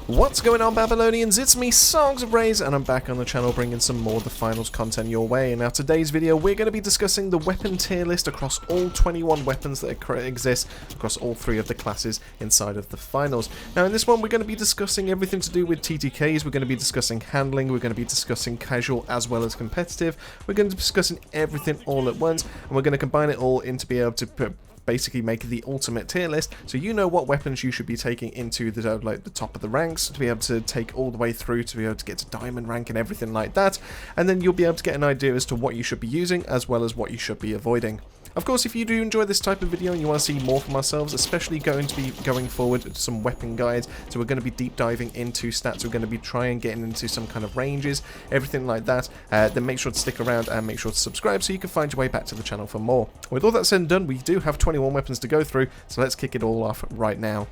What's going on, Babylonians? It's me, Songs of Rays, and I'm back on the channel bringing some more of the finals content your way. And now today's video, we're going to be discussing the weapon tier list across all 21 weapons that exist across all 3 of the classes inside of the finals. Now in this one, we're going to be discussing everything to do with TTKs, we're going to be discussing handling, we're going to be discussing casual as well as competitive, we're going to be discussing everything all at once, and we're going to combine it all in to be able to basically make the ultimate tier list, so you know what weapons you should be taking into the the top of the ranks to be able to take all the way through to be able to get to diamond rank and everything like that, and then you'll be able to get an idea as to what you should be using as well as what you should be avoiding. Of course, if you do enjoy this type of video and you want to see more from ourselves, especially going forward some weapon guides, so we're going to be deep diving into stats, we're going to be trying getting into some kind of ranges, everything like that, then make sure to stick around and make sure to subscribe so you can find your way back to the channel for more. With all that said and done, we do have 21 weapons to go through, so let's kick it all off right now.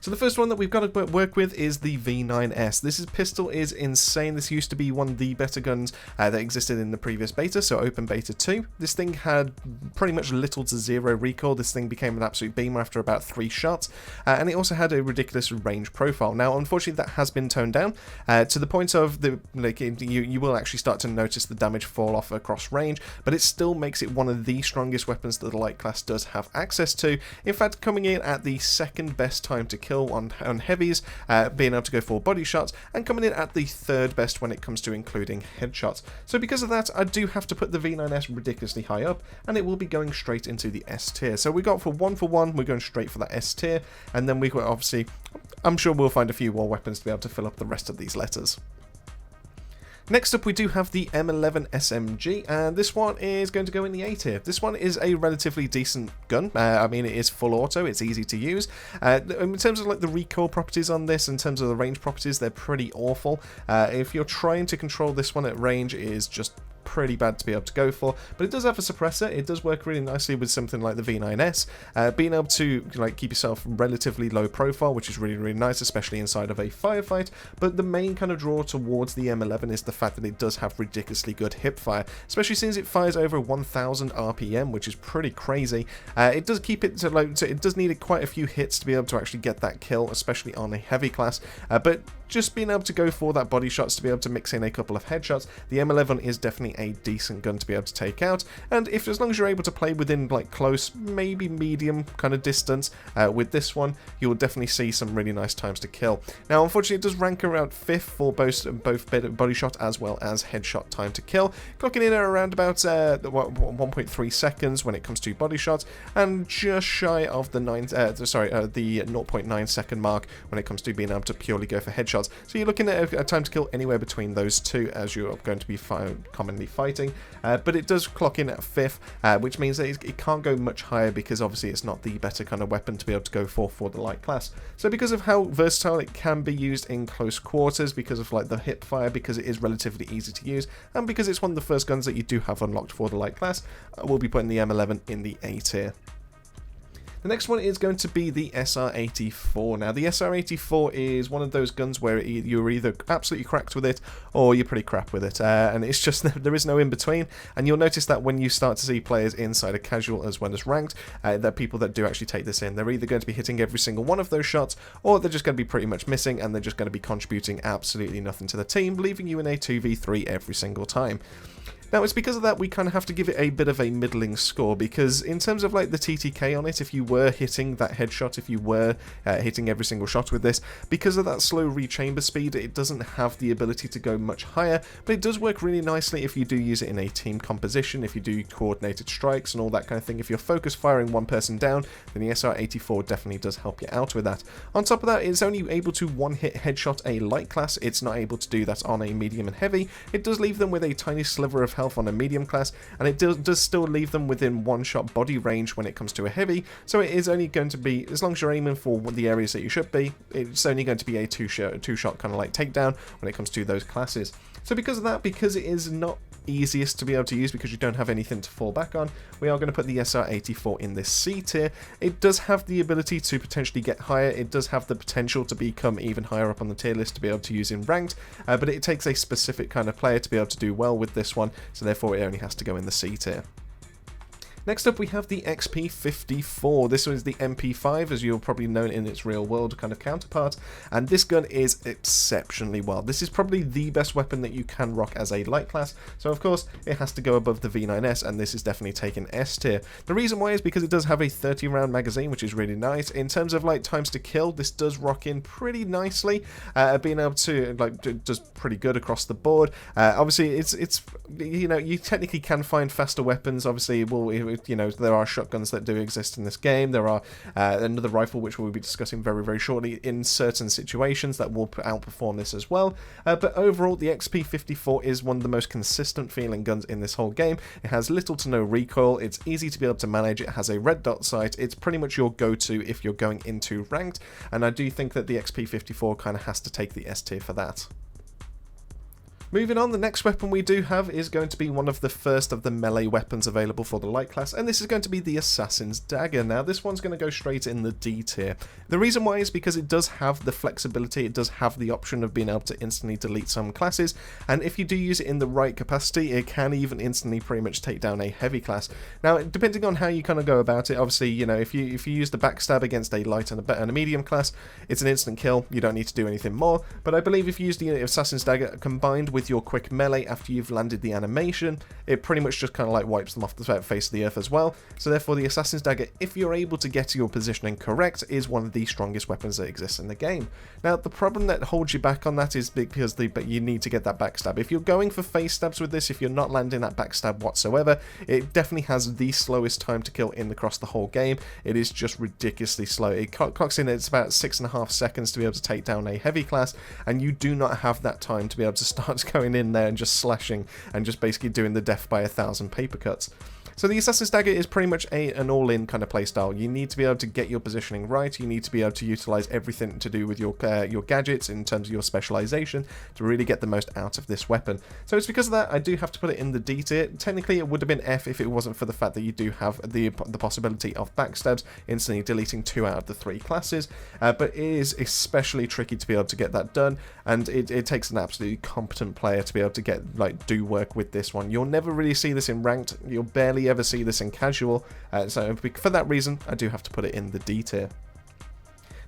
So the first one that we've got to work with is the V9S. This pistol is insane. This used to be one of the better guns that existed in the previous beta, so open beta 2. This thing had pretty much little to zero recoil. This thing became an absolute beamer after about 3 shots, and it also had a ridiculous range profile. Now, unfortunately, that has been toned down to the point of you will actually start to notice the damage fall off across range, but it still makes it one of the strongest weapons that the light class does have access to. In fact, coming in at the second best time to kill on heavies, being able to go for body shots, and coming in at the 3rd best when it comes to including headshots. So because of that, I do have to put the V9S ridiculously high up, and it will be going straight into the S tier. So we got for one, we're going straight for that S tier, and then we got, obviously, I'm sure we'll find a few more weapons to be able to fill up the rest of these letters. Next up, we do have the M11 SMG, and this one is going to go in the A tier. This one is a relatively decent gun. I mean, it is full auto, it's easy to use. In terms of like the recoil properties on this, in terms of the range properties, they're pretty awful. If you're trying to control this one at range, it is just pretty bad to be able to go for, but it does have a suppressor. It does work really nicely with something like the V9S, being able to keep yourself relatively low profile, which is really nice, especially inside of a firefight. But the main kind of draw towards the M11 is the fact that it does have ridiculously good hip fire, especially since it fires over 1000 RPM, which is pretty crazy. It does keep it to low, so it does need quite a few hits to be able to actually get that kill, especially on a heavy class, but just being able to go for that body shots, to be able to mix in a couple of headshots, the M11 is definitely a decent gun to be able to take out. And as long as you're able to play within close, maybe medium kind of distance with this one, you'll definitely see some really nice times to kill. Now, unfortunately, it does rank around 5th for both body shot as well as headshot time to kill, clocking in at around about 1.3 seconds when it comes to body shots, and just shy of the 0.9 second mark when it comes to being able to purely go for headshots. So you're looking at a time to kill anywhere between those two as you're going to be commonly fighting, but it does clock in at 5th, which means that it can't go much higher because obviously it's not the better kind of weapon to be able to go for the light class. So because of how versatile it can be used in close quarters, because of the hip fire, because it is relatively easy to use, and because it's one of the first guns that you do have unlocked for the light class, we'll be putting the M11 in the A tier. The next one is going to be the SR84. Now, the SR84 is one of those guns where you're either absolutely cracked with it or you're pretty crap with it, and it's just there is no in between. And you'll notice that when you start to see players inside of casual as well as ranked, there are people that do actually take this in. They're either going to be hitting every single one of those shots, or they're just going to be pretty much missing, and they're just going to be contributing absolutely nothing to the team, leaving you in a 2v3 every single time. Now, it's because of that we kind of have to give it a bit of a middling score, because in terms of the TTK on it, if you were hitting that headshot, if you were hitting every single shot with this, because of that slow rechamber speed, it doesn't have the ability to go much higher, but it does work really nicely if you do use it in a team composition, if you do coordinated strikes and all that kind of thing. If you're focus firing one person down, then the SR84 definitely does help you out with that. On top of that, it's only able to one-hit headshot a light class. It's not able to do that on a medium and heavy. It does leave them with a tiny sliver of health on a medium class, and it does still leave them within one-shot body range when it comes to a heavy, so it is only going to be, as long as you're aiming for the areas that you should be, it's only going to be a two-shot kind of takedown when it comes to those classes. So because of that, because it is not easiest to be able to use because you don't have anything to fall back on, we are going to put the SR84 in this C tier. It does have the ability to potentially get higher, it does have the potential to become even higher up on the tier list to be able to use in ranked, but it takes a specific kind of player to be able to do well with this one, so therefore it only has to go in the C tier. Next up we have the XP54. This is the MP5, as you'll probably know in its real world kind of counterpart, and this gun is exceptionally well. This is probably the best weapon that you can rock as a light class, so of course it has to go above the V9S, and this is definitely taking S tier. The reason why is because it does have a 30 round magazine, which is really nice. In terms of like times to kill, this does rock in pretty nicely, being able to like does pretty good across the board. Obviously it's you know, you technically can find faster weapons. Obviously you know, there are shotguns that do exist in this game. There are another rifle which we'll be discussing very, very shortly in certain situations that will outperform this as well. But overall, the XP54 is one of the most consistent feeling guns in this whole game. It has little to no recoil. It's easy to be able to manage. It has a red dot sight. It's pretty much your go-to if you're going into ranked. And I do think that the XP54 kind of has to take the S tier for that. Moving on, the next weapon we do have is going to be one of the first of the melee weapons available for the light class, and this is going to be the Assassin's Dagger. Now, this one's going to go straight in the D tier. The reason why is because it does have the flexibility, it does have the option of being able to instantly delete some classes, and if you do use it in the right capacity, it can even instantly pretty much take down a heavy class. Now, depending on how you kind of go about it, obviously, you know, if you use the backstab against a light and a medium class, it's an instant kill, you don't need to do anything more, but I believe if you use the Assassin's Dagger combined with your quick melee after you've landed the animation, it pretty much just kind of like wipes them off the face of the earth as well. So therefore the Assassin's Dagger, if you're able to get your positioning correct, is one of the strongest weapons that exists in the game. Now the problem that holds you back on that is because you need to get that backstab. If you're going for face stabs with this, if you're not landing that backstab whatsoever, it definitely has the slowest time to kill across the whole game. It is just ridiculously slow. It clocks in, it's about 6.5 seconds to be able to take down a heavy class, and you do not have that time to be able to start going in there and just slashing and just basically doing the death by 1,000 paper cuts. So the Assassin's Dagger is pretty much an all-in kind of playstyle. You need to be able to get your positioning right. You need to be able to utilize everything to do with your gadgets in terms of your specialization to really get the most out of this weapon. So it's because of that I do have to put it in the D tier. Technically it would have been F if it wasn't for the fact that you do have the possibility of backstabs, instantly deleting 2 out of the 3 classes. But it is especially tricky to be able to get that done, and it takes an absolutely competent player to be able to do work with this one. You'll never really see this in ranked. You'll barely ever see this in casual, so for that reason I do have to put it in the D tier.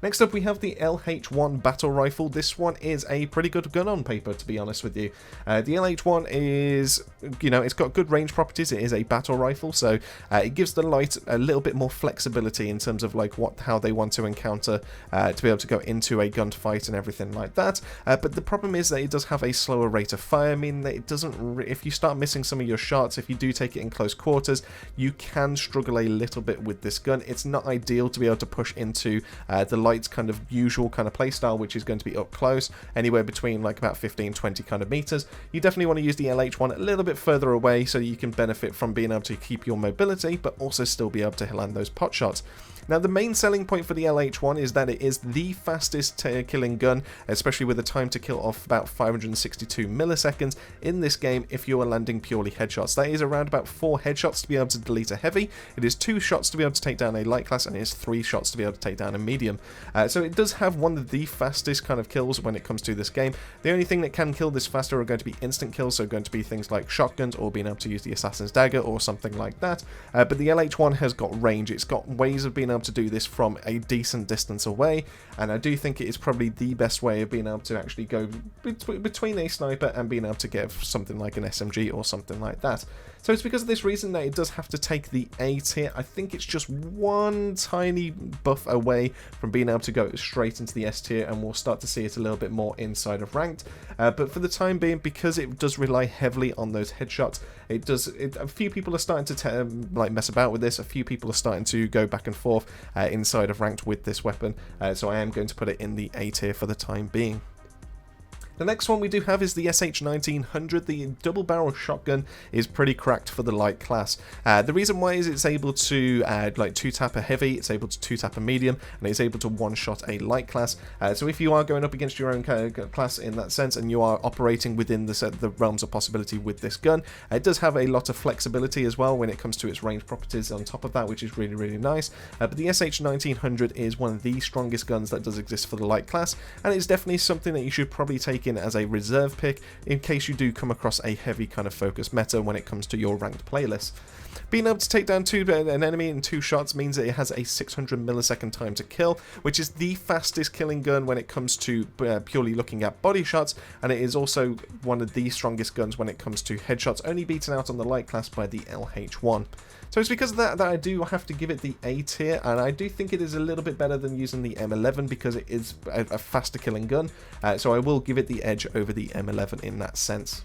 Next up we have the LH1 battle rifle. This one is a pretty good gun on paper, to be honest with you. The LH1 is, you know, it's got good range properties. It is a battle rifle, so it gives the light a little bit more flexibility in terms of like how they want to encounter to be able to go into a gunfight and everything like that. But the problem is that it does have a slower rate of fire, meaning that it doesn't. If you start missing some of your shots, if you do take it in close quarters, you can struggle a little bit with this gun. It's not ideal to be able to push into the light kind of usual kind of playstyle, which is going to be up close, anywhere between like about 15-20 kind of meters. You definitely want to use the LH1 a little bit further away so you can benefit from being able to keep your mobility, but also still be able to land those pot shots. Now the main selling point for the LH1 is that it is the fastest killing gun, especially with a time to kill of about 562 milliseconds in this game if you are landing purely headshots. That is around about 4 headshots to be able to delete a heavy, it is 2 shots to be able to take down a light class, and it is 3 shots to be able to take down a medium. So it does have one of the fastest kind of kills when it comes to this game. The only thing that can kill this faster are going to be instant kills, so going to be things like shotguns or being able to use the Assassin's Dagger or something like that. But the LH1 has got range, it's got ways of being able to do this from a decent distance away, and I do think it is probably the best way of being able to actually go between a sniper and being able to get something like an SMG or something like that. So it's because of this reason that it does have to take the A tier. I think it's just one tiny buff away from being able to go straight into the S tier, and we'll start to see it a little bit more inside of ranked. But for the time being, because it does rely heavily on those headshots, a few people are starting to like mess about with this. A few people are starting to go back and forth inside of ranked with this weapon. So I am going to put it in the A tier for the time being. The next one we do have is the SH1900. The double barrel shotgun is pretty cracked for the light class. The reason why is it's able to like 2-tap a heavy, it's able to 2-tap a medium, and it's able to one-shot a light class. So if you are going up against your own class in that sense, and you are operating within the realms of possibility with this gun, it does have a lot of flexibility as well when it comes to its range properties on top of that, which is really, really nice. But the SH1900 is one of the strongest guns that does exist for the light class, and it's definitely something that you should probably take take in as a reserve pick in case you do come across a heavy kind of focus meta when it comes to your ranked playlist. Being able to take down an enemy in 2 shots means that it has a 600 millisecond time to kill, which is the fastest killing gun when it comes to purely looking at body shots, and it is also one of the strongest guns when it comes to headshots, only beaten out on the light class by the LH1. So it's because of that I do have to give it the A tier, and I do think it is a little bit better than using the M11 because it is a faster killing gun, so I will give it the edge over the M11 in that sense.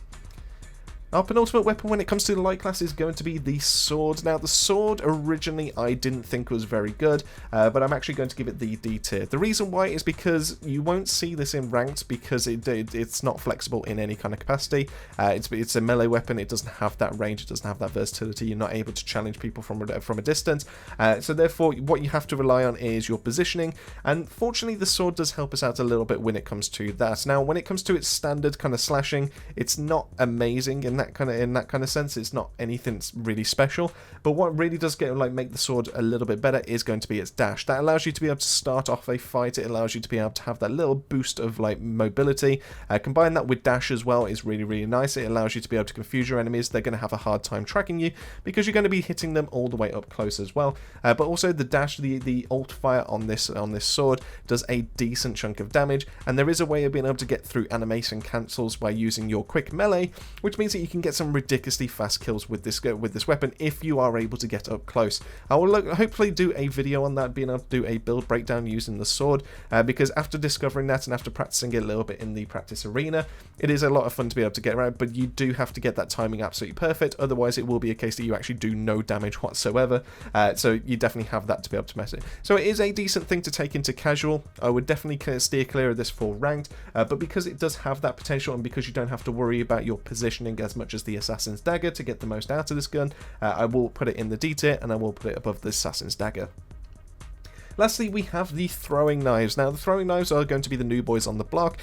Our penultimate weapon when it comes to the light class is going to be the sword. Now, the sword originally I didn't think was very good, but I'm actually going to give it the D tier. The reason why is because you won't see this in ranked because it's not flexible in any kind of capacity. It's a melee weapon. It doesn't have that range. It doesn't have that versatility. You're not able to challenge people from a distance. So therefore, what you have to rely on is your positioning. And fortunately, the sword does help us out a little bit when it comes to that. Now, when it comes to its standard kind of slashing, it's not amazing in that kind of sense. It's not anything really special, but what really does make the sword a little bit better is going to be its dash. That allows you to be able to start off a fight. It allows you to be able to have that little boost of mobility. Combine that with dash as well is really nice. It allows you to be able to confuse your enemies. They're going to have a hard time tracking you because you're going to be hitting them all the way up close as well. But also the dash, the alt fire on this sword does a decent chunk of damage, and there is a way of being able to get through animation cancels by using your quick melee, which means that you can get some ridiculously fast kills with this weapon if you are able to get up close. I will hopefully do a video on that, being able to do a build breakdown using the sword, because after discovering that and after practicing it a little bit in the practice arena, it is a lot of fun to be able to get around, but you do have to get that timing absolutely perfect, otherwise it will be a case that you actually do no damage whatsoever, so you definitely have that to be able to mess it. So it is a decent thing to take into casual. I would definitely steer clear of this for ranked, but because it does have that potential and because you don't have to worry about your positioning as much as the Assassin's Dagger to get the most out of this gun, I will put it in the D tier and I will put it above the Assassin's Dagger. Lastly, we have the throwing knives. Now, the throwing knives are going to be the new boys on the block.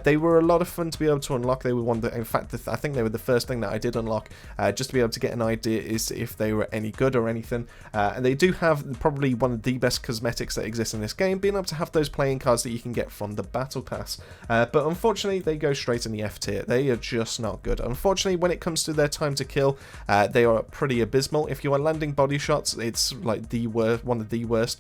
They were a lot of fun to be able to unlock. They were in fact, I think they were the first thing that I did unlock, just to be able to get an idea is if they were any good or anything. And they do have probably one of the best cosmetics that exists in this game, being able to have those playing cards that you can get from the battle pass. But unfortunately, they go straight in the F tier. They are just not good. Unfortunately, when it comes to their time to kill, they are pretty abysmal. If you are landing body shots, it's like one of the worst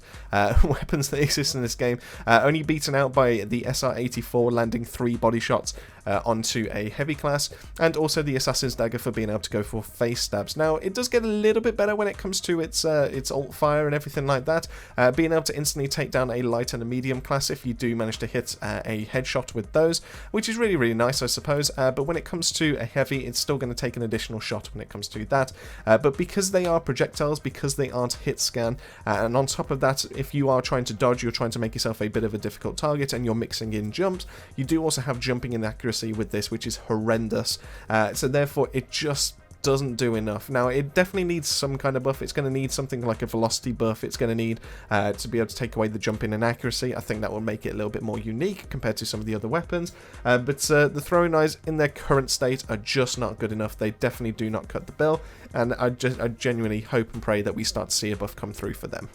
weapons that exist in this game, only beaten out by the SR-84 landing 3 body shots onto a heavy class, and also the Assassin's Dagger for being able to go for face stabs. Now, it does get a little bit better when it comes to its alt fire and everything like that, being able to instantly take down a light and a medium class if you do manage to hit a headshot with those, which is really nice, I suppose, but when it comes to a heavy, it's still going to take an additional shot when it comes to that, but because they are projectiles, because they aren't hit scan, and on top of that, if you are trying to dodge, you're trying to make yourself a bit of a difficult target, and you're mixing in jumps, you do also have jumping inaccuracy with this, which is horrendous, so therefore it just doesn't do enough. Now, it definitely needs some kind of buff. It's going to need something like a velocity buff. It's going to need to be able to take away the jumping inaccuracy. I think that will make it a little bit more unique compared to some of the other weapons, but the throwing knives in their current state are just not good enough. They definitely do not cut the bill, and I genuinely hope and pray that we start to see a buff come through for them.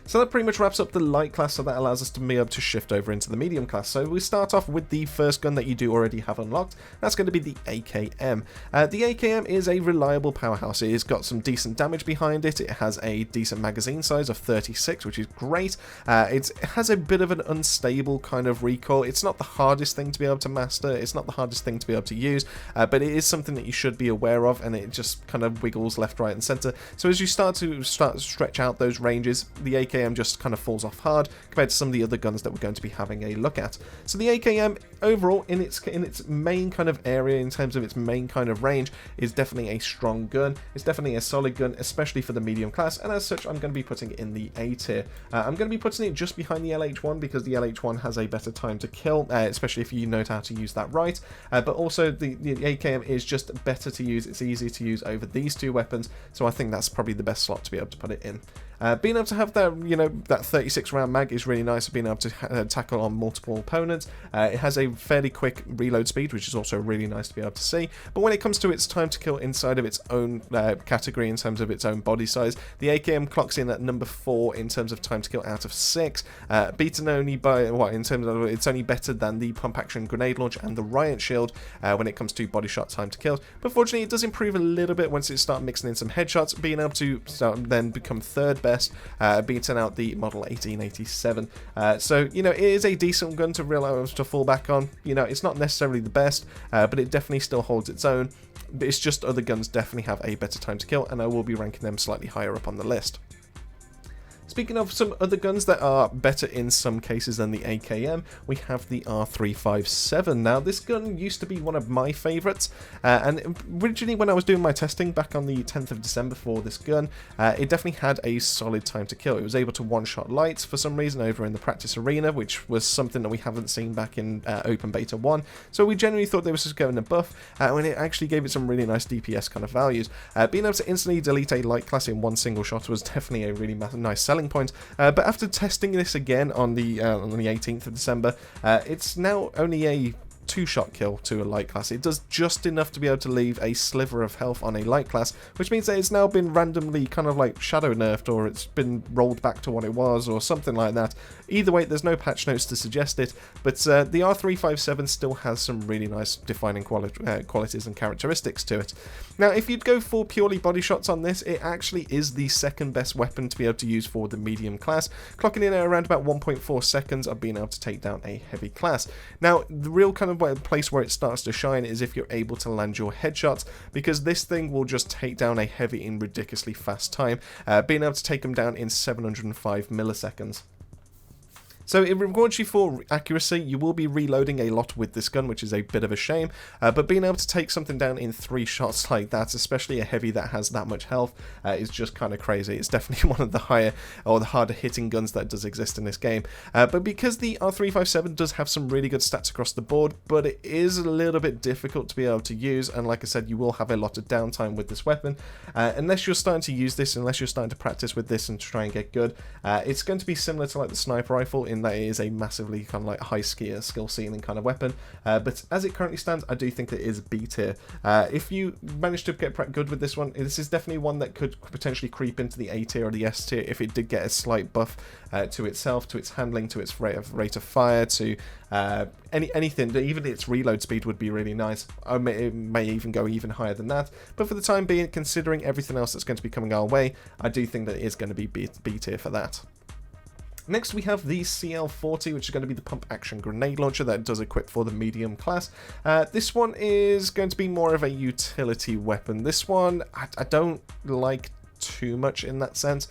So that pretty much wraps up the light class, so that allows us to be able to shift over into the medium class. So we start off with the first gun that you do already have unlocked. That's going to be the AKM. The AKM is a reliable powerhouse. It has got some decent damage behind it. It has a decent magazine size of 36, which is great. It has a bit of an unstable kind of recoil. It's not the hardest thing to be able to master. It's not the hardest thing to be able to use, but it is something that you should be aware of, and it just kind of wiggles left, right, and center. So as you start to stretch out those ranges, the AKM just kind of falls off hard compared to some of the other guns that we're going to be having a look at. So the AKM overall in its main kind of area, in terms of its main kind of range, is definitely a strong gun. It's definitely a solid gun, especially for the medium class, and as such I'm going to be putting it in the A tier. I'm going to be putting it just behind the LH1 because the LH1 has a better time to kill, especially if you know how to use that right, but also the AKM is just better to use. It's easier to use over these two weapons, so I think that's probably the best slot to be able to put it in. Being able to have that, that 36 round mag is really nice, being able to tackle on multiple opponents. It has a fairly quick reload speed, which is also really nice to be able to see. But when it comes to its time to kill inside of its own category, in terms of its own body size, the AKM clocks in at number 4 in terms of time to kill out of 6, beaten only by, in terms of, it's only better than the pump action grenade launch and the Riot Shield when it comes to body shot time to kill. But fortunately, it does improve a little bit once it starts mixing in some headshots, being able to then become third best, beating out the Model 1887. So, it is a decent gun to fall back on. It's not necessarily the best, but it definitely still holds its own. It's just other guns definitely have a better time to kill, and I will be ranking them slightly higher up on the list. Speaking of some other guns that are better in some cases than the AKM, we have the R357. Now, this gun used to be one of my favourites, and originally when I was doing my testing back on the 10th of December for this gun, it definitely had a solid time to kill. It was able to one-shot lights for some reason over in the practice arena, which was something that we haven't seen back in Open Beta 1, so we generally thought they were just going a buff, when it actually gave it some really nice DPS kind of values. Being able to instantly delete a light class in one single shot was definitely a really nice selling point, but after testing this again on the 18th of December, it's now only a 2-shot kill to a light class. It does just enough to be able to leave a sliver of health on a light class, which means that it's now been randomly kind of like shadow nerfed, or it's been rolled back to what it was, or something like that. Either way, there's no patch notes to suggest it, but the R357 still has some really nice defining qualities and characteristics to it. Now, if you'd go for purely body shots on this, it actually is the second best weapon to be able to use for the medium class, clocking in at around about 1.4 seconds of being able to take down a heavy class. Now, the real kind of place where it starts to shine is if you're able to land your headshots, because this thing will just take down a heavy in ridiculously fast time, being able to take them down in 705 milliseconds. So it rewards you for accuracy. You will be reloading a lot with this gun, which is a bit of a shame, but being able to take something down in 3 shots like that, especially a heavy that has that much health, is just kind of crazy. It's definitely one of the higher or the harder hitting guns that does exist in this game, but because the R357 does have some really good stats across the board, but it is a little bit difficult to be able to use, and like I said, you will have a lot of downtime with this weapon, unless you're starting to use this, unless you're starting to practice with this and try and get good. It's going to be similar to like the sniper rifle in that it is a massively kind of like high skill ceiling kind of weapon, but as it currently stands, I do think it is B tier. If you manage to get good with this one, this is definitely one that could potentially creep into the A tier or the S tier if it did get a slight buff to itself, to its handling, to its rate of fire, to anything. Even its reload speed would be really nice. It may even go even higher than that, but for the time being, considering everything else that's going to be coming our way, I do think that it is going to be B tier for that. Next we have the CL40, which is going to be the pump action grenade launcher that does equip for the medium class. This one is going to be more of a utility weapon. This one I don't like too much in that sense,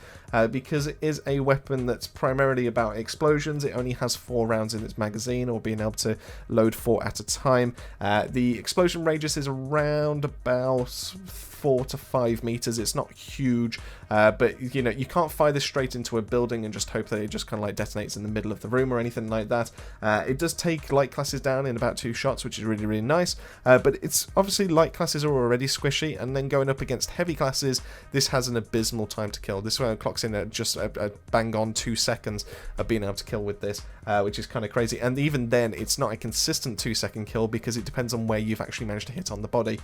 because it is a weapon that's primarily about explosions. It only has 4 rounds in its magazine, or being able to load 4 at a time. The explosion radius is around about 4 to 5 meters. It's not huge, but you can't fire this straight into a building and just hope that it just kind of like detonates in the middle of the room or anything like that. It does take light classes down in about 2 shots, which is really, really nice, but it's obviously light classes are already squishy, and then going up against heavy classes, this has an abysmal time to kill. This one clocks in at just a bang on 2 seconds of being able to kill with this, which is kind of crazy, and even then it's not a consistent 2-second kill because it depends on where you've actually managed to hit on the body.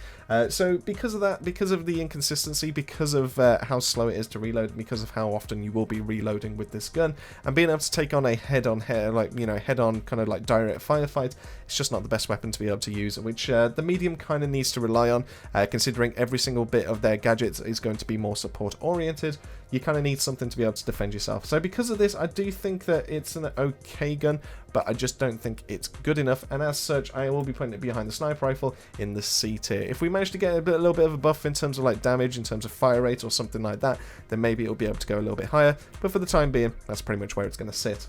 So because of that, because of the inconsistency, because of how slow it is to reload, because of how often you will be reloading with this gun, and being able to take on a head-on kind of like direct firefight, it's just not the best weapon to be able to use, which the medium kind of needs to rely on, considering every single bit of their gadgets is going to be more support oriented. You kind of need something to be able to defend yourself. So because of this, I do think that it's an okay gun, but I just don't think it's good enough, and as such, I will be putting it behind the sniper rifle in the C tier. If we manage to get a little bit of a buff in terms of like damage, in terms of fire rate or something like that, then maybe it'll be able to go a little bit higher, but for the time being, that's pretty much where it's going to sit.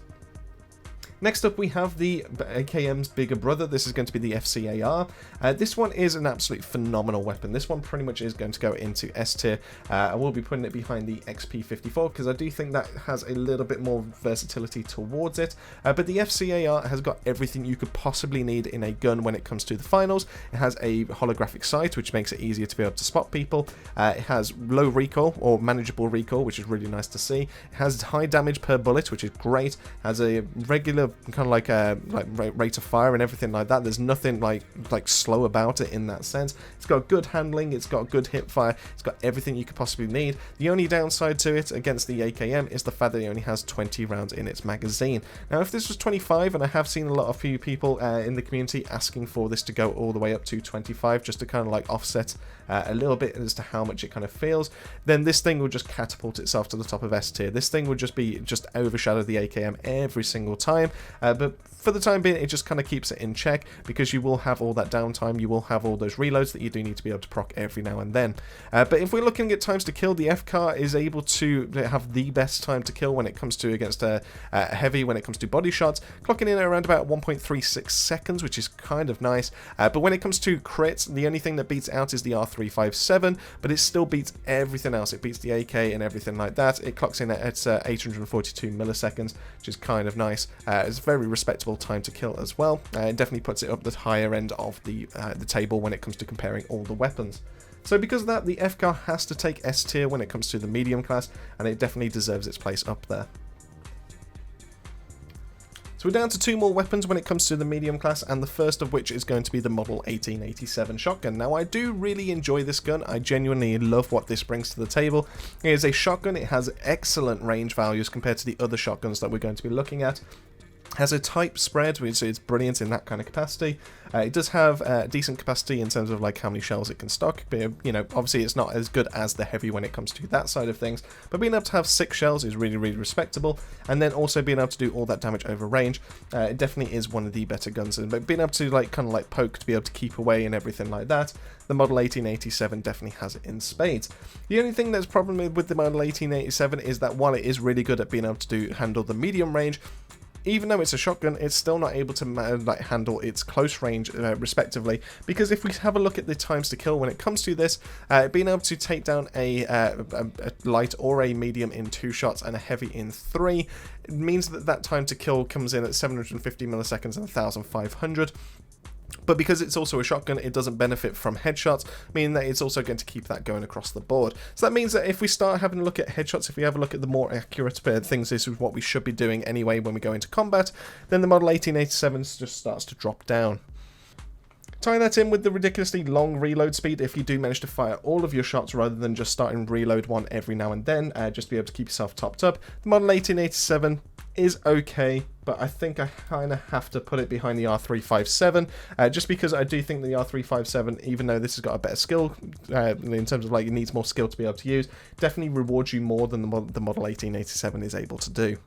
Next up, we have the AKM's bigger brother. This is going to be the FCAR. This one is an absolute phenomenal weapon. This one pretty much is going to go into S tier. I will be putting it behind the XP54 because I do think that has a little bit more versatility towards it. But the FCAR has got everything you could possibly need in a gun when it comes to the finals. It has a holographic sight, which makes it easier to be able to spot people. It has low recoil or manageable recoil, which is really nice to see. It has high damage per bullet, which is great. It has a regular kind of like rate of fire and everything like that. There's nothing like slow about it in that sense. It's got good handling, it's got good hip fire, it's got everything you could possibly need. The only downside to it against the AKM is the fact that it only has 20 rounds in its magazine. Now if this was 25, and I have seen a lot of few people in the community asking for this to go all the way up to 25 just to kind of like offset a little bit as to how much it kind of feels, then this thing will just catapult itself to the top of S tier. This thing would just overshadow the AKM every single time. But for the time being, it just kind of keeps it in check because you will have all that downtime, you will have all those reloads that you do need to be able to proc every now and then. But if we're looking at times to kill, the FCAR is able to have the best time to kill when it comes to against heavy, when it comes to body shots, clocking in at around about 1.36 seconds, which is kind of nice. But when it comes to crits, the only thing that beats out is the R357, but it still beats everything else. It beats the AK and everything like that. It clocks in at 842 milliseconds, which is kind of nice. It's a very respectable time to kill as well. It definitely puts it up the higher end of the table when it comes to comparing all the weapons. So because of that, the FCAR has to take S tier when it comes to the medium class, and it definitely deserves its place up there. So we're down to two more weapons when it comes to the medium class, and the first of which is going to be the Model 1887 shotgun. Now I do really enjoy this gun, I genuinely love what this brings to the table. It is a shotgun, it has excellent range values compared to the other shotguns that we're going to be looking at. Has a type spread, which is brilliant in that kind of capacity. It does have decent capacity in terms of like how many shells it can stock. But, you know, obviously it's not as good as the heavy when it comes to that side of things. But being able to have 6 shells is really, really respectable. And then also being able to do all that damage over range, it definitely is one of the better guns. But being able to like kind of like poke to be able to keep away and everything like that, the Model 1887 definitely has it in spades. The only thing that's problem with the Model 1887 is that while it is really good at being able to handle the medium range, even though it's a shotgun, it's still not able to handle its close range respectively, because if we have a look at the times to kill when it comes to this, being able to take down a light or a medium in 2 shots and a heavy in 3, it means that that time to kill comes in at 750 milliseconds and 1500. But because it's also a shotgun, it doesn't benefit from headshots, meaning that it's also going to keep that going across the board. So that means that if we start having a look at headshots, if we have a look at the more accurate things, this is what we should be doing anyway when we go into combat, then the Model 1887 just starts to drop down. Tie that in with the ridiculously long reload speed if you do manage to fire all of your shots rather than just starting reload one every now and then, just to be able to keep yourself topped up. The Model 1887 is okay, but I think I kind of have to put it behind the R357, just because I do think the R357, even though this has got a better skill, in terms of like it needs more skill to be able to use, definitely rewards you more than the Model 1887 is able to do.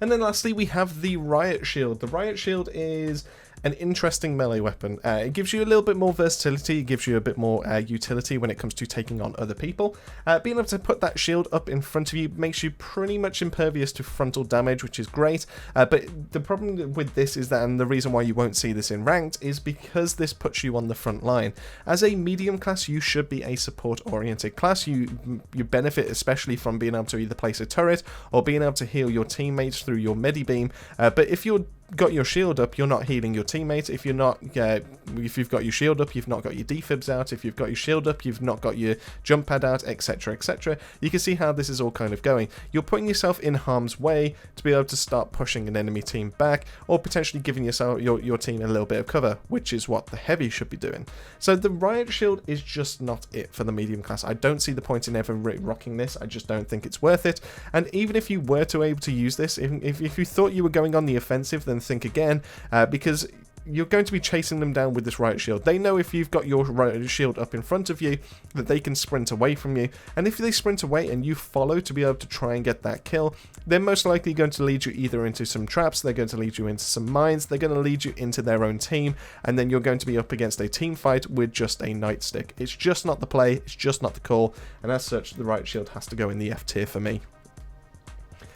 And then lastly, we have the Riot Shield. The Riot Shield is an interesting melee weapon. It gives you a little bit more versatility, it gives you a bit more utility when it comes to taking on other people. Being able to put that shield up in front of you makes you pretty much impervious to frontal damage, which is great. But the problem with this is that, and the reason why you won't see this in ranked, is because this puts you on the front line. As a medium class, you should be a support-oriented class. You benefit especially from being able to either place a turret or being able to heal your teammates through your Medibeam. But if you're got your shield up, you're not healing your teammates. If you're not, if you've got your shield up, you've not got your defibs out. If you've got your shield up, you've not got your jump pad out, etc., etc. You can see how this is all kind of going. You're putting yourself in harm's way to be able to start pushing an enemy team back, or potentially giving yourself your team a little bit of cover, which is what the heavy should be doing. So the Riot Shield is just not it for the medium class. I don't see the point in ever rocking this. I just don't think it's worth it. And even if you were to able to use this, if you thought you were going on the offensive, then think again, because you're going to be chasing them down with this Riot Shield. They know if you've got your Riot Shield up in front of you that they can sprint away from you, and if they sprint away and you follow to be able to try and get that kill, they're most likely going to lead you either into some traps, they're going to lead you into some mines, they're going to lead you into their own team, and then you're going to be up against a team fight with just a nightstick. It's just not the play, it's just not the call, and as such the Riot Shield has to go in the F tier for me.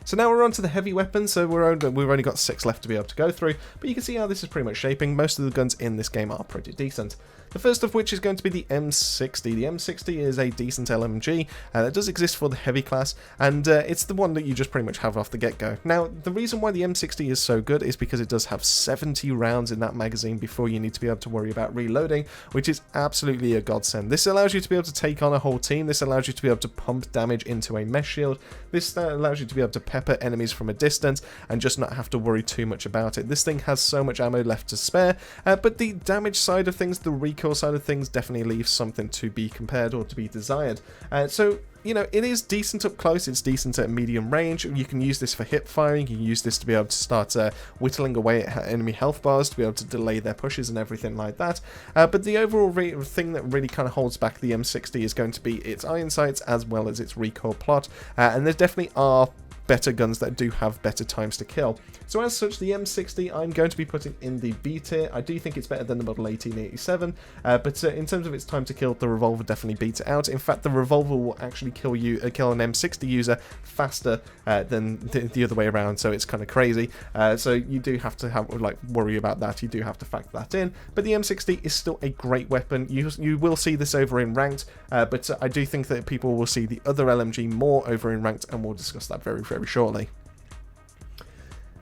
So now we're on to the heavy weapons, so we've only got 6 left to be able to go through, but you can see how this is pretty much shaping. Most of the guns in this game are pretty decent. The first of which is going to be the M60. The M60 is a decent LMG that does exist for the heavy class, and it's the one that you just pretty much have off the get-go. Now, the reason why the M60 is so good is because it does have 70 rounds in that magazine before you need to be able to worry about reloading, which is absolutely a godsend. This allows you to be able to take on a whole team. This allows you to be able to pump damage into a mesh shield. This allows you to be able to pepper enemies from a distance and just not have to worry too much about it. This thing has so much ammo left to spare, but the damage side of things, the recoil side of things, definitely leaves something to be compared or to be desired. So, you know, it is decent up close, it's decent at medium range. You can use this for hip firing, you can use this to be able to start whittling away at enemy health bars, to be able to delay their pushes and everything like that. But the overall thing that really kind of holds back the M60 is going to be its iron sights as well as its recoil plot. And there definitely are better guns that do have better times to kill. So as such, the M60 I'm going to be putting in the B tier. I do think it's better than the Model 1887, but in terms of its time to kill, the revolver definitely beats it out. In fact, the revolver will actually kill an M60 user faster than the other way around, so it's kind of crazy. So you do have to worry about that. You do have to factor that in. But the M60 is still a great weapon. You will see this over in ranked, but I do think that people will see the other LMG more over in ranked, and we'll discuss that very shortly.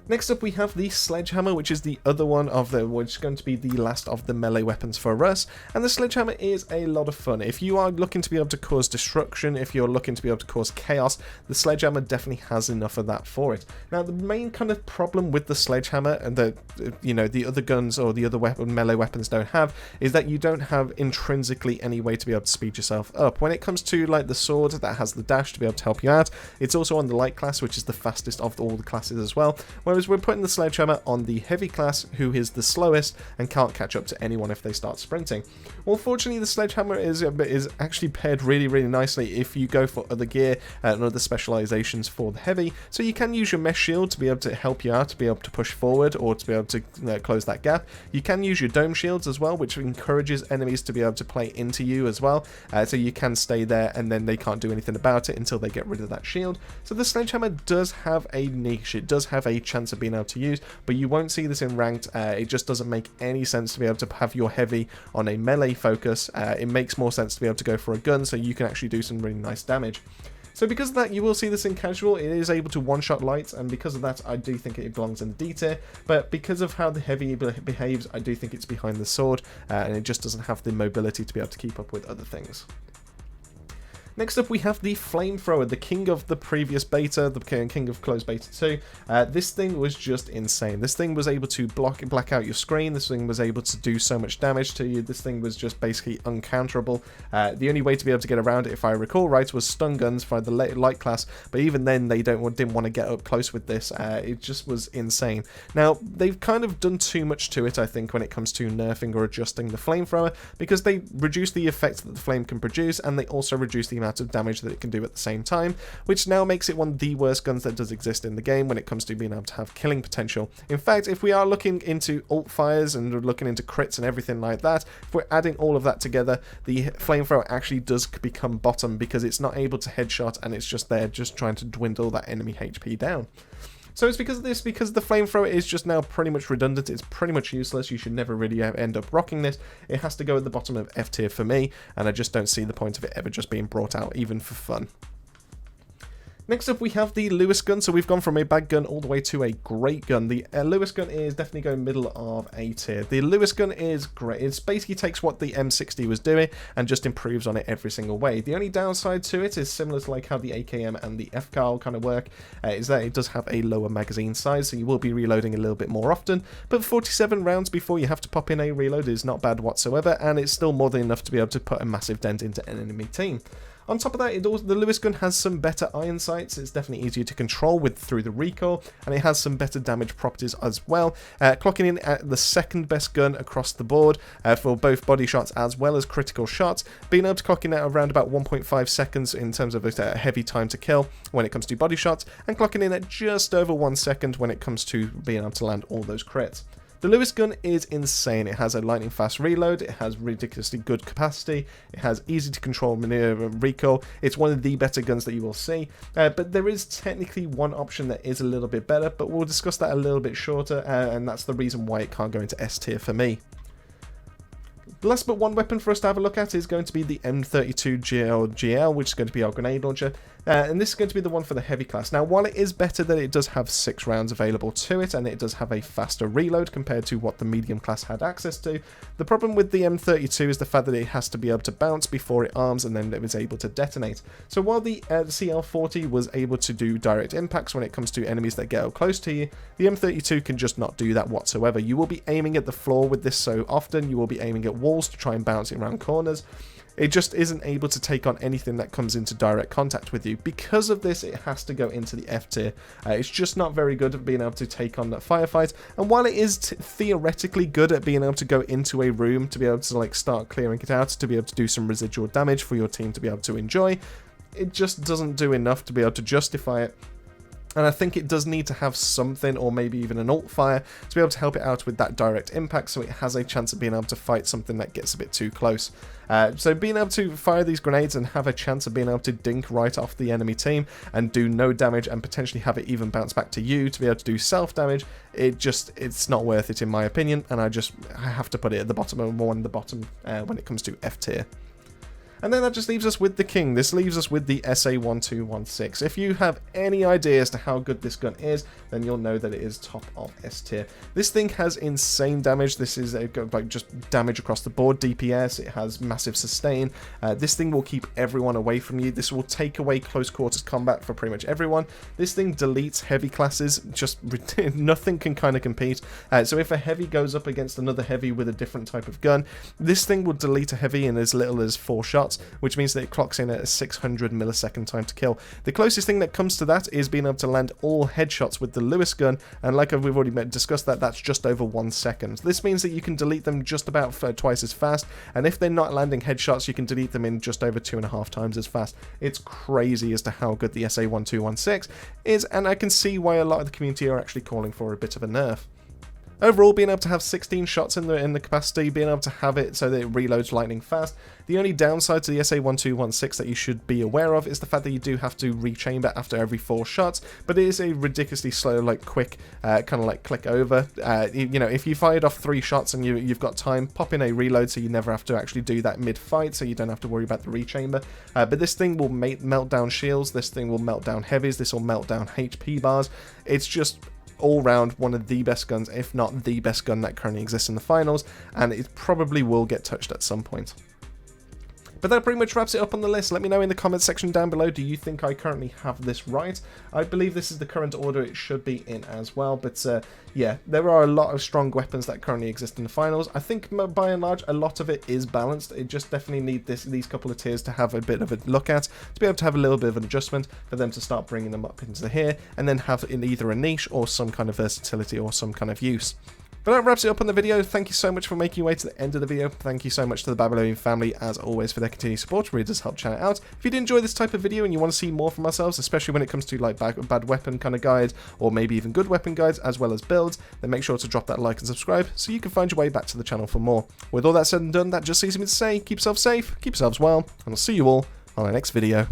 Next up, we have the Sledgehammer, which is the other one of which is going to be the last of the melee weapons for us. And the Sledgehammer is a lot of fun. If you are looking to be able to cause destruction, if you're looking to be able to cause chaos, the Sledgehammer definitely has enough of that for it. Now, the main kind of problem with the Sledgehammer, and the other guns or the other melee weapons don't have, is that you don't have intrinsically any way to be able to speed yourself up. When it comes to like the sword that has the dash to be able to help you out, it's also on the light class, which is the fastest of all the classes as well. Whereas we're putting the Sledgehammer on the heavy class, who is the slowest and can't catch up to anyone if they start sprinting. Well, fortunately, the Sledgehammer is actually paired really nicely if you go for other gear and other specializations for the heavy. So you can use your mesh shield to be able to help you out, to be able to push forward or to be able to close that gap. You can use your dome shields as well, which encourages enemies to be able to play into you as well. So you can stay there and then they can't do anything about it until they get rid of that shield. So the Sledgehammer does have a niche. It does have a chance of being able to use, but you won't see this in ranked. It just doesn't make any sense to be able to have your heavy on a melee focus. It makes more sense to be able to go for a gun so you can actually do some really nice damage. So because of that, you will see this in casual. It is able to one-shot light, and because of that, I do think it belongs in D tier. But because of how the heavy behaves, I do think it's behind the sword, and it just doesn't have the mobility to be able to keep up with other things. Next up, we have the Flamethrower, the king of the previous beta, the king of closed beta 2. This thing was just insane. This thing was able to black out your screen. This thing was able to do so much damage to you. This thing was just basically uncounterable. The only way to be able to get around it, if I recall right, was stun guns for the light class. But even then, they didn't want to get up close with this. It just was insane. Now, they've kind of done too much to it, I think, when it comes to nerfing or adjusting the Flamethrower, because they reduce the effect that the flame can produce, and they also reduce the amount of damage that it can do at the same time, which now makes it one of the worst guns that does exist in the game when it comes to being able to have killing potential. In fact, if we are looking into alt fires and looking into crits and everything like that, if we're adding all of that together, the Flamethrower actually does become bottom because it's not able to headshot and it's just there just trying to dwindle that enemy HP down. So it's because of this, because the Flamethrower is just now pretty much redundant, it's pretty much useless, you should never really end up rocking this. It has to go at the bottom of F tier for me, and I just don't see the point of it ever just being brought out, even for fun. Next up, we have the Lewis gun. So we've gone from a bad gun all the way to a great gun. The Lewis gun is definitely going middle of A tier. The Lewis gun is great. It basically takes what the M60 was doing and just improves on it every single way. The only downside to it is similar to like how the AKM and the FCAR kind of work, is that it does have a lower magazine size, so you will be reloading a little bit more often. But 47 rounds before you have to pop in a reload is not bad whatsoever, and it's still more than enough to be able to put a massive dent into an enemy team. On top of that, the Lewis gun has some better iron sights. It's definitely easier to control through the recoil, and it has some better damage properties as well. Clocking in at the second best gun across the board for both body shots as well as critical shots, being able to clock in at around about 1.5 seconds in terms of a heavy time to kill when it comes to body shots, and clocking in at just over 1 second when it comes to being able to land all those crits. The Lewis gun is insane. It has a lightning fast reload, it has ridiculously good capacity, it has easy to control maneuver recoil. It's one of the better guns that you will see, but there is technically one option that is a little bit better, but we'll discuss that a little bit shorter, and that's the reason why it can't go into S tier for me. The last but one weapon for us to have a look at is going to be the M32 GL, which is going to be our grenade launcher. And this is going to be the one for the heavy class. Now, while it is better that it does have 6 rounds available to it, and it does have a faster reload compared to what the medium class had access to, the problem with the M32 is the fact that it has to be able to bounce before it arms, and then it was able to detonate. So while the CL40 was able to do direct impacts when it comes to enemies that get up close to you, the M32 can just not do that whatsoever. You will be aiming at the floor with this so often, you will be aiming at walls to try and bounce it around corners. It just isn't able to take on anything that comes into direct contact with you. Because of this, it has to go into the F tier. It's just not very good at being able to take on that firefight. And while it is theoretically good at being able to go into a room to be able to like start clearing it out, to be able to do some residual damage for your team to be able to enjoy, it just doesn't do enough to be able to justify it. And I think it does need to have something, or maybe even an alt fire, to be able to help it out with that direct impact, so it has a chance of being able to fight something that gets a bit too close. So being able to fire these grenades and have a chance of being able to dink right off the enemy team and do no damage, and potentially have it even bounce back to you to be able to do self damage, it's not worth it in my opinion, and I have to put it at the bottom, or more on the bottom when it comes to F tier. And then that just leaves us with the king. This leaves us with the SA1216. If you have any idea as to how good this gun is, then you'll know that it is top of S tier. This thing has insane damage. This is like just damage across the board, DPS. It has massive sustain. This thing will keep everyone away from you. This will take away close quarters combat for pretty much everyone. This thing deletes heavy classes. Just nothing can kind of compete. So if a heavy goes up against another heavy with a different type of gun, this thing will delete a heavy in as little as 4 shots. Which means that it clocks in at a 600 millisecond time to kill. The closest thing that comes to that is being able to land all headshots with the Lewis gun, and like we've already discussed, that's just over 1 second. This means that you can delete them just about twice as fast, and if they're not landing headshots, you can delete them in just over 2.5 times as fast. It's crazy as to how good the SA1216 is, and I can see why a lot of the community are actually calling for a bit of a nerf. Overall, being able to have 16 shots in the capacity, being able to have it so that it reloads lightning fast. The only downside to the SA1216 that you should be aware of is the fact that you do have to rechamber after every 4 shots, but it is a ridiculously slow, like quick, kind of like click over. You know, if you fired off 3 shots and you've got time, pop in a reload so you never have to actually do that mid-fight, so you don't have to worry about the rechamber. But this thing will melt down shields, this thing will melt down heavies, this will melt down HP bars. It's just all round one of the best guns, if not the best gun that currently exists in the finals, and it probably will get touched at some point. But that pretty much wraps it up on the list. Let me know in the comments section down below, do you think I currently have this right? I believe this is the current order it should be in as well, but yeah, there are a lot of strong weapons that currently exist in the finals. I think by and large a lot of it is balanced. It just definitely needs these couple of tiers to have a bit of a look at, to be able to have a little bit of an adjustment, for them to start bringing them up into here, and then have in either a niche or some kind of versatility or some kind of use. But that wraps it up on the video. Thank you so much for making your way to the end of the video. Thank you so much to the Babylonian family, as always, for their continued support. It really does help channel out. If you did enjoy this type of video and you want to see more from ourselves, especially when it comes to like bad weapon kind of guides, or maybe even good weapon guides, as well as builds, then make sure to drop that like and subscribe so you can find your way back to the channel for more. With all that said and done, that just leaves me to say, keep yourself safe, keep yourselves well, and I'll see you all on our next video.